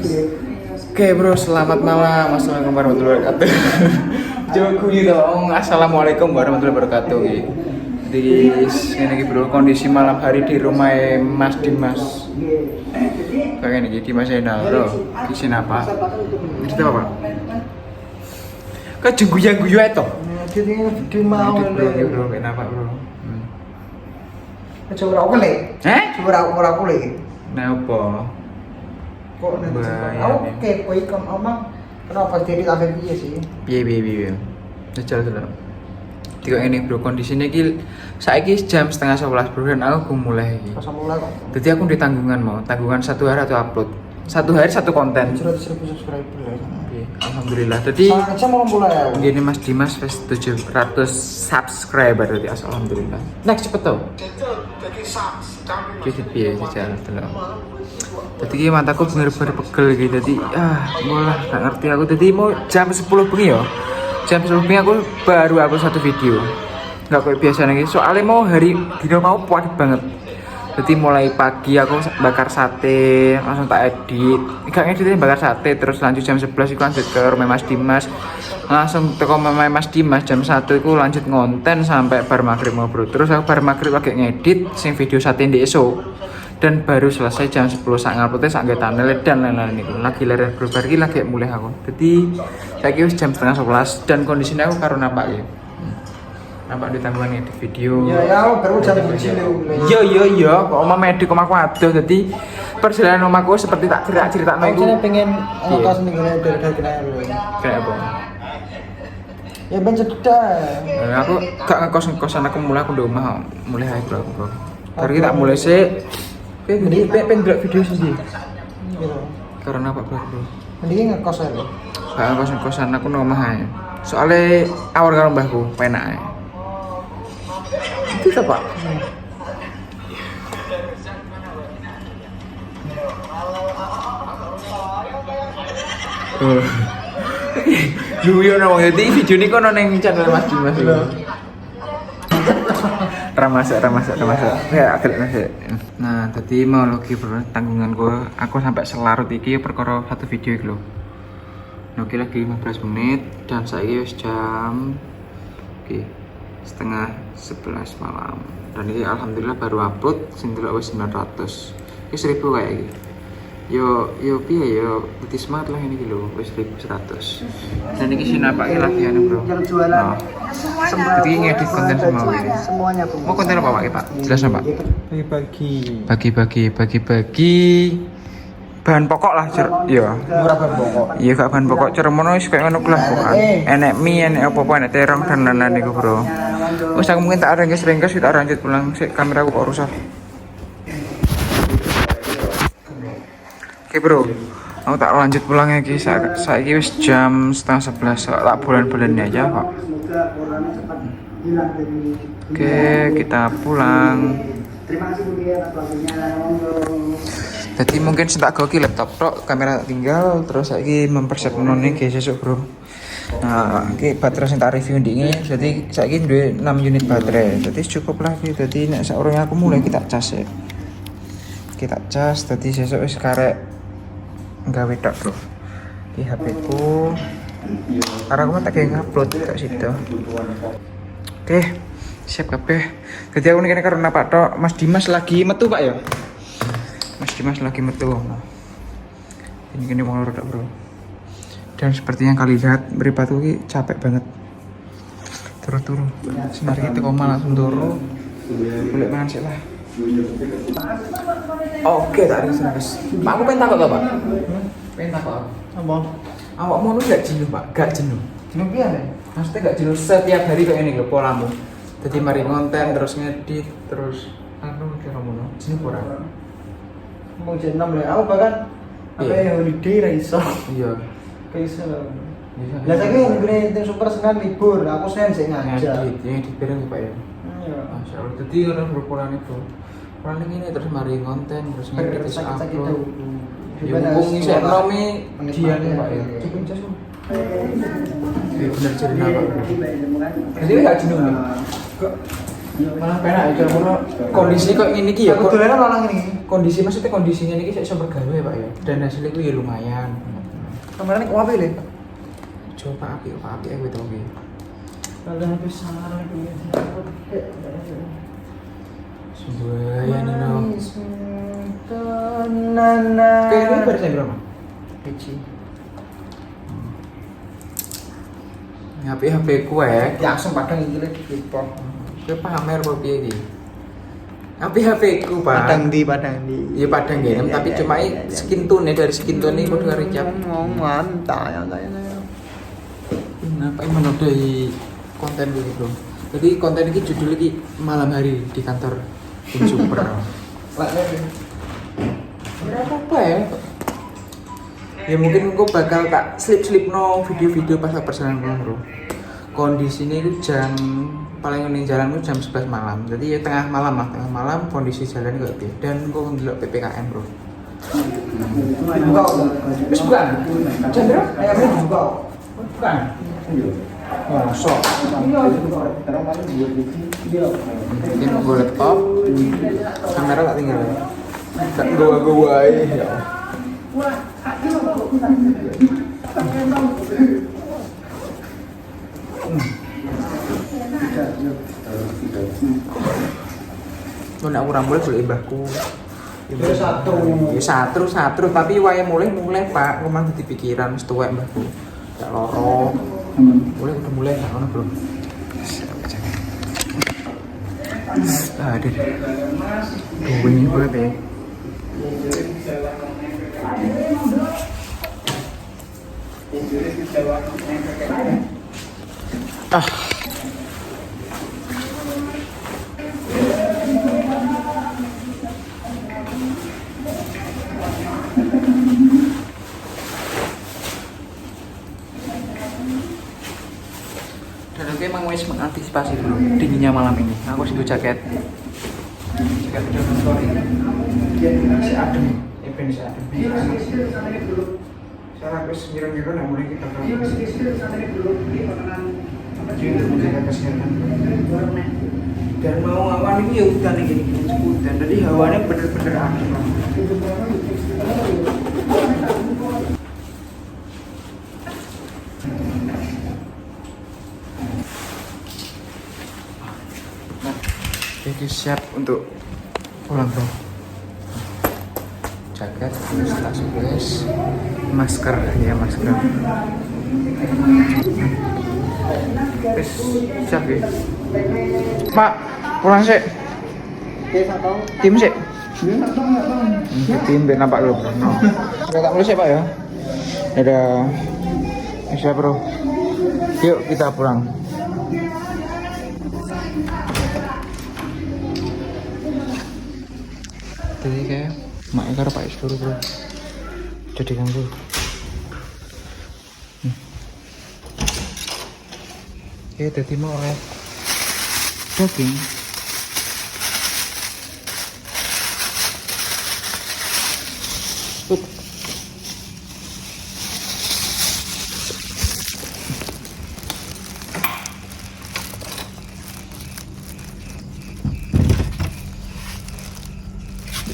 Oke bro, selamat malam. Assalamualaikum warahmatullahi wabarakatuh. Coba kuyu dong. Assalamualaikum warahmatullahi wabarakatuh. Di sini bro, kondisi malam hari di rumah Mas Dimas. Kayak ini Dimas Enal bro. Di sini apa? Itu apa? Kau guyu-guyu itu? Jadi mau bro, kenapa bro? Coba aku lagi. Coba aku lagi. Nah apa? Kok nanti aku kepo ikan omang kenapa jadi tak piye sih? Piye. Jajal dulu. Tiga ini bro, kondisinya gil. Saiki jam 10:30 bro dan aku mulai iki. Pas mulai kok. Jadi aku di tanggungan satu hari atau upload. Satu hari satu konten. 100.000 subscriber ya. Alhamdulillah. Jadi aja mau mulai. Gini Mas Dimas wis 700 subscriber tadi alhamdulillah. Next cepet tuh. Jadi piye jajal dulu. Jadi ki mataku bener-bener pegel gitu. Jadi bolah gak ngerti aku. Jadi mau jam 10 bengi ya. Jam 10 bengi aku baru upload satu video. Gak kayak biasa nih. Soalnya mau hari dino mau puas banget. Jadi mulai pagi aku bakar sate, langsung tak edit. Gak ngeditnya bakar sate, terus lanjut jam 11 aku lanjut ke rumah Mas Dimas. Langsung ke rumah Mas Dimas jam 1 aku lanjut ngonten sampai bar maghrib bro. Terus aku bar maghrib lagi ngedit sing video sate di esok. Dan baru selesai jam 10 saat nguploadnya saat nggak tunnel dan lain-lain itu lagi berbar lagi mulai aku. Jadi saya kira jam 10:30 dan kondisinya aku karo nampak ya. Nampak di tanggungan di video. Ya, aku baru jam 7. Iya, kok omah medik omah aku aduh. Jadi perjalanan omahku seperti tak cerita Aku pengen ngekos nih dari kenal. Kayak apa? Ya ben cedak. Aku gak ngekos-ngekosan aku mulai aku di rumah mulai aja bro. Hari kita mulai sih. Pengen delok video sendiri. Gitu. Karena apa bro? Mending ngekos aja. Gak ngekos-ngekosan aku di rumah aja. Soalnya awal karo mbahku penak aja. Itu apa? Guyon dong, jadi video ini kok neng channel Mas Dimas lho. Ramasa. Ya agak masih. Nah, tadi mau lagi bro tanggungan aku sampai selarut iki perkara satu video iki lho. Oke lagi 15 menit dan saya wis jam 10:30 malam. Dan ini alhamdulillah baru upload sing delok wis 900. Iki 1000 kayak iki. Yo piye yo putih semangat lah ini lho wis 1100. Dan iki sinapake latihan bro. Yang jualan. Jadi ngedit konten semua ini. Semuanya aku. Mau konten apa Pak? Jelas Pak. Bagi-bagi bahan pokok lah iya. Murah bahan pokok. Iya gak bahan pokok ceremono wis koyo ngono kuwi lah. Enek mie, enek apa-apa, enek terong dan lain-lain iku bro. Wis aku mungkin tak ringkes kita lanjut pulang sik kameraku kok rusak. Oke bro, aku tak lanjut pulang lagi. Saiki wis jam 10:30. Tak bulan-bulan aja kok. Oke, kita pulang. Terima kasih Bu Dia atas waktunya. Jadi mungkin tak goki laptop tok, kamera tak tinggal, terus saiki mempersiapkan nih guys esuk bro. Nah, iki baterai sing tak review ndingi, jadi saiki duwe 6 unit baterai. Jadi cukup lah iki. Dadi nek saurunge aku mulai kita cas ya. Kita cas dadi sesuk wis karek gawe tok bro. Iki HP ku. Karena aku tak ngupload tok situ. Oke, siap kabeh. Jadi aku nek karo Pak tok, Mas Dimas lagi metu Pak ya. Mas Dimas lagi metu. Ini kene wong loro tok bro. Dan seperti yang kalian lihat, meripatku ini capek banget. Turu-turu. Senar itu koma langsung turu. Boleh makan sih lah. Oke, tak ada service. Pak, aku pengen takut Pak. Pengen takut. Apa? Awak mau gak jenuh Pak? Gak jenuh. Jenuh piye? Maksudnya gak jenuh setiap hari kayak ini lho polamu. Jadi mari konten terus ngedit terus kira ngono. Jenuh ora? Mau jenam lah. Aku bahkan holiday ra iso. Iya. Kayak lah saya ngene tim super Senin libur, aku Senin sing ngajar. Ngedit bareng Pak ya. Iya. Masya Allah. Jadi orang berpulang itu. Pulang ini terus mari konten terus ngedit terus upload. Ya mumpung isih nomi dia nih Pak ya. Cukup jas. Bener cerita Pak. Jadi enggak jenuh nih. Malah penak iki ngono. Kondisi kok ngene iki ya. Aku dolan orang ini. Kondisi maksudnya kondisinya ini iso bergawe ya Pak ya. Dan hasilnya itu ya lumayan. Kemarin kok apa le? Coba api aku itu oke. Kalau habis sama itu. Sebuah ini no. Nana. Kayak ini berapa berapa? Kecil. HP ku ya. Langsung padang iki lek dipok. Kowe pamer apa piye iki? HP ku, Pak. Padang di. Iya padang game, tapi cuma skin tone dari skin tone ini kudu recap. Mantap ya kayaknya. Kenapa menodai konten dulu bro? Jadi konten ini judul lagi malam hari di kantor Tim Super. Berapa apa ya? Ya mungkin gue bakal tak slip no video-video pas perjalanan pulang bro. Kondisinya itu jam paling ini jalan itu jam 11 malam. Jadi ya tengah malam kondisi jalan gak lebih. Dan gue ngelok PPKM bro. Buka. Terus bukan? Jam berapa? Ayamnya buka. Bukan. Masuk. Mungkin gue laptop, kamera tak tinggal. Tak gowa ya. Lo nak kurang boleh boleh mbahku. Satu, tapi wae mulai Pak, ngomong di pikiran wis tuwek mbahku. Gak loro. Udah mulai gak ono, Bro. Ada. Duwing boleh be. Dan aku emang wis mengantisipasi dulu dinginnya malam ini. Aku harus jaket. Jaket udah sorry. Si adem, event si adem. Saya habis ngira-ngira nak mulai kita kan. Dan mau awan ini ya hutan ini gini hutan. Jadi hawanya bener-bener adem. Jadi siap untuk pulang bro. Jaket, tas guys, masker ya masker. Terus siap ya. Pak, pulang sih. Tim sih. Tim biar nampak dulu bro. No. Tak boleh sih Pak ya. Dadah. Siap bro. Yuk kita pulang. Jadi kayak mak karo Pak Isdoro bro. Jadi ganggu. Oke, jadi mau oleh daging.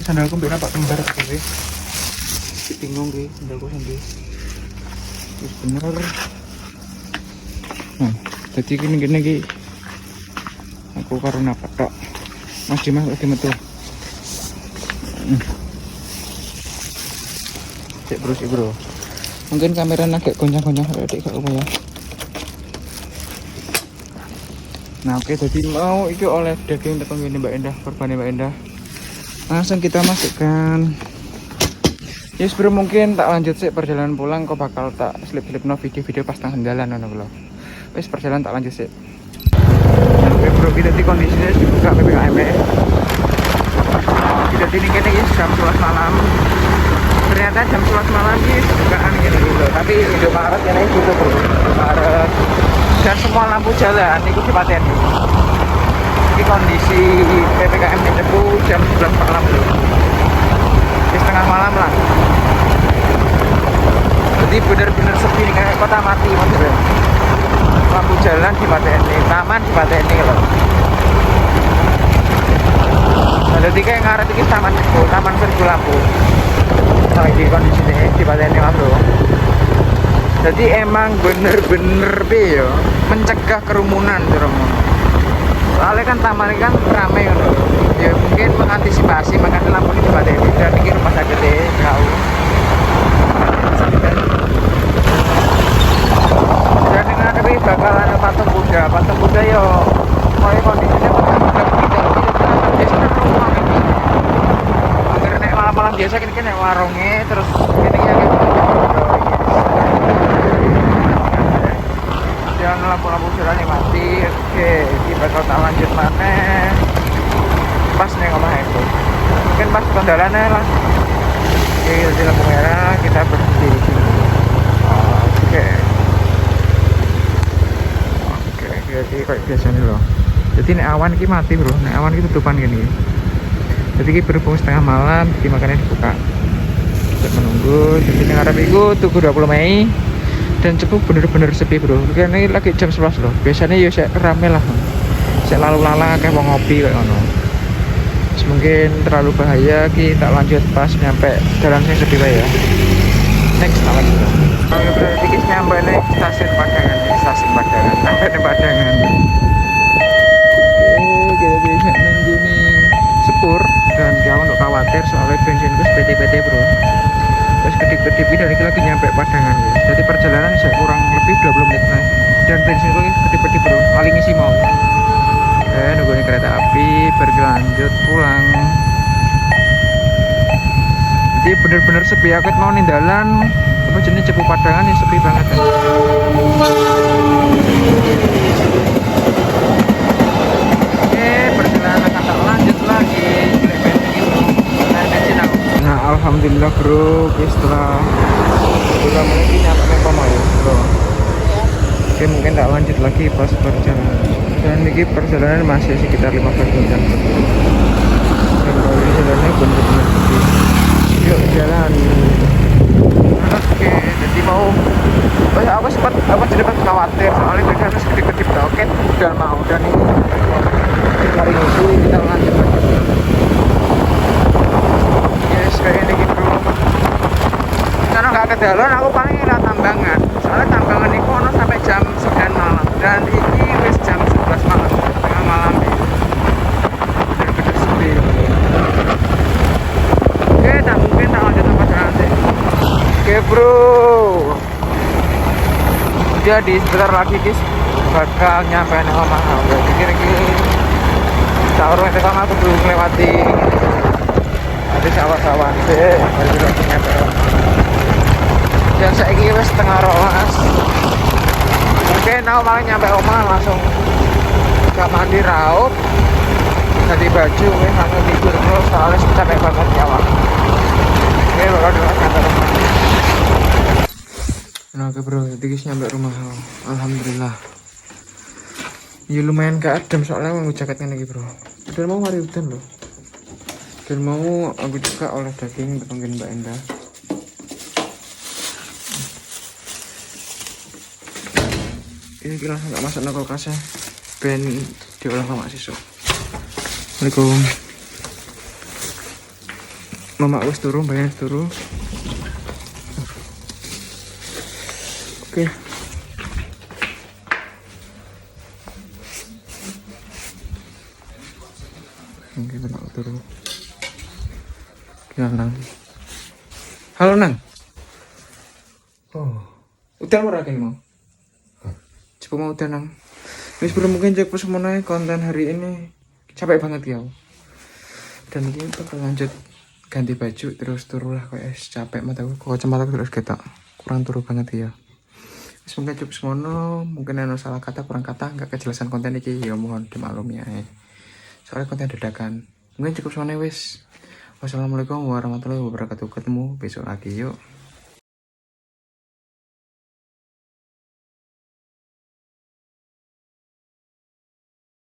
Sandalku mbek Pak kembar kowe. Bingung ki sandalku sendiri. Wis bener. Jadi gini ki. Aku karo napak tok. Mas Dimas lagi metu. Cek bro. Mungkin kamera agak goncang-goncang rada gak apa ya. Nah, oke jadi mau iki oleh daging tepung ngene Mbak Endah, korbane Mbak Endah. Langsung kita masukkan. Yes bro, mungkin tak lanjut sih perjalanan pulang. Kok bakal tak slip no video-video pas tengah jalan bro. Wes perjalanan tak lanjut sih. Oke bro, kita di kondisinya dibuka PPKM. Kita di ini jam 11 malam. Ternyata jam 11 malam ini bukaan gini gitu. Tapi Indomaret ini gitu bro. Indomaret dan semua lampu jalan itu dipateni. Ini kondisi PPKM itu jam 11 malam bro. Di setengah malam lah. Jadi benar-benar sepi kayak kota mati maksudnya. Lampu jalan dipateni, taman dipateni loh. Nah, jadi kayak ngarep iki taman Serbu Lampu. Nah, ini kondisinya di Pateni Mas Bro. Jadi emang bener-bener ya mencegah kerumunan Romo. Soalnya kan taman ini kan rame kan. Ya mungkin mengantisipasi makanya lampu ini di Pateni dan ini rumah sakit kau. Dan dengan tapi bakal ada patung Buddha yo. Kayak kondisinya biasanya rumah ini. Akhirnya nek malam-malam biasa kan nek warungnya terus ini ya kayak jangan lampu-lampu sudah mati. Oke, kita bakal tak lanjut mana pas nih ngomong itu mungkin pas kendaranya lah. Oke, di lampu merah kita berhenti di sini. Oke, jadi kayak biasanya loh. Jadi nek awan ini mati bro, nek awan ini tutupan gini. Jadi ini berhubung setengah malam, jadi makanya dibuka untuk menunggu. Jadi ini ngarep itu Tugu 20 Mei dan cukup bener-bener sepi bro. Karena ini lagi jam 11 loh. Biasanya ya saya rame lah, saya lalu lalang kayak mau ngopi kayak ono. Mungkin terlalu bahaya, kita lanjut pas nyampe jalan yang sepi ya. Next awan bro. Oke bro, jadi kita nyampe nih stasiun Padangan, sampai di Padangan. Oke, kita bisa nunggu nih sepur dan jangan untuk khawatir soalnya bensin itu PT bro. Terus kedip-kedip dari lagi nyampe Padangan ya. Jadi perjalanan saya kurang lebih 20 menit lah. Dan bensin itu kedip-kedip bro, paling isi mau. Nungguin kereta api berlanjut pulang. Jadi bener-bener sepi, aku mau nindalan apa jenis Cepu Padangan ya sepi banget kan. Perjalanan akan tak lanjut lagi. Nah alhamdulillah bro, setelah mungkin nyampe Pemayu bro. Oke, mungkin tak lanjut lagi pas perjalanan. Dan ini perjalanan masih sekitar 15 jam. Dan kalau ini jalannya bener-bener sepi. Yuk jalan. Oke, jadi mau aku sempat sedikit khawatir soalnya tadi harus kedip-kedip oke udah mau dan ini hari ini kita lanjut lagi. Yes, kayak ini gitu. Karena nggak ke dalam aku paling ngira Tambangan. Soalnya Tambangan itu ono sampai jam 9 malam dan ini wis jam 11 malam, tengah malam ya. Bener-bener sepi. Oke, tak mungkin tak lanjut apa nanti. Oke bro, jadi sebentar lagi guys bakal nyampe nih omah. Berarti kira-kira sahur itu kan aku belum melewati ada sawah-sawah deh, baru lagi nyampe omah. Dan saya kira setengah rolas. Mungkin aku malah nyampe omah langsung gak mandi raup, ganti baju, langsung tidur terus soalnya capek banget nyawa. Oke, bakal dulu sampai rumah. Nah oke bro, jadi guys nyampe rumah. Alhamdulillah. Ya lumayan gak adem soalnya mau jaketnya lagi bro. Dan mau hari hujan loh. Dan mau aku juga oleh daging mungkin Mbak Endah. Ini kita langsung tak masak nongol kulkasnya. Ben diolah sama siswa. Assalamualaikum. Mama wis turu, banyak turu. Oke. Oke, mama turu. Gila nang. Halo nang. Oh, udah mau rakyat mau. Coba mau udah nang. Wis belum mungkin cek semuanya konten hari ini capek banget ya. Dan ini bakal lanjut ganti baju terus turu lah kayak capek mataku kok kacamata terus ketok kurang turu banget ya. Wis mungkin cukup semono, mungkin ada salah kata kurang kata nggak kejelasan konten ini ya mohon dimaklumi ya. Soalnya konten dadakan. Mungkin cukup semono wis. Wassalamualaikum warahmatullahi wabarakatuh. Ketemu besok lagi yuk.